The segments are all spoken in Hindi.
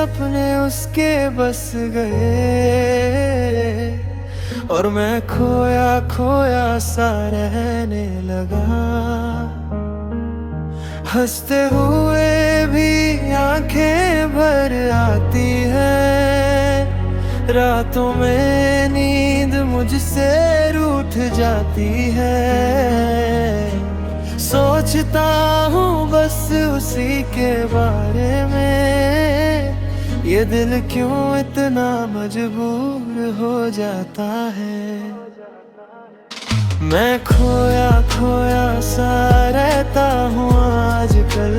सपने उसके बस गए और मैं खोया खोया सा रहने लगा। हंसते हुए भी आंखें भर आती है, रातों में नींद मुझसे रूठ जाती है। सोचता हूँ बस उसी के बारे में, ये दिल क्यों इतना मजबूर हो जाता है। मैं खोया खोया सा रहता हूँ आजकल,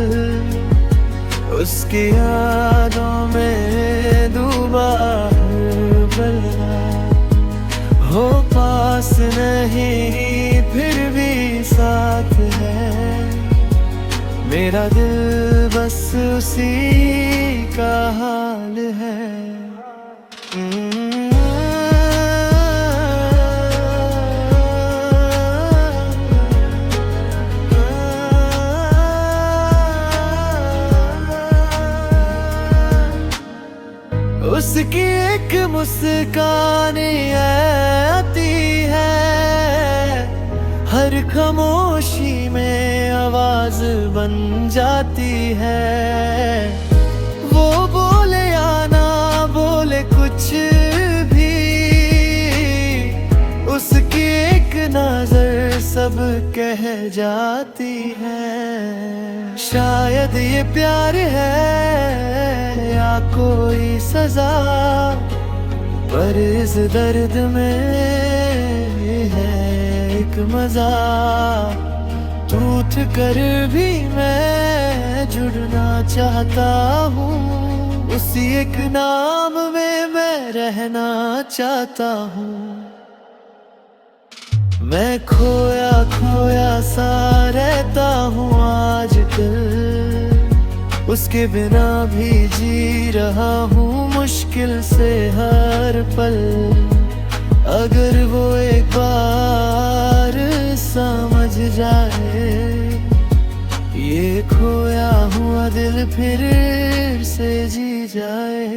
उसकी यादों में डूबा हर पल। हो पास नहीं फिर भी साथ है, मेरा दिल बस उसी का हाल है। उसकी एक मुस्कान आती है, हर खामोशी में आवाज बन जाती है। वो बोले या ना बोले कुछ भी, उसकी एक नजर सब कह जाती है। शायद ये प्यार है या कोई सजा, पर इस दर्द में है एक मजा। टूट कर भी मैं जुड़ना चाहता हूँ, उसी एक नाम में मैं रहना चाहता हूँ। मैं खोया खोया सा रहता हूँ आजकल, उसके बिना भी जी रहा हूँ मुश्किल से हर पल। अगर वो एक बार समझ जाए, ये खोया हुआ दिल फिर से जी जाए।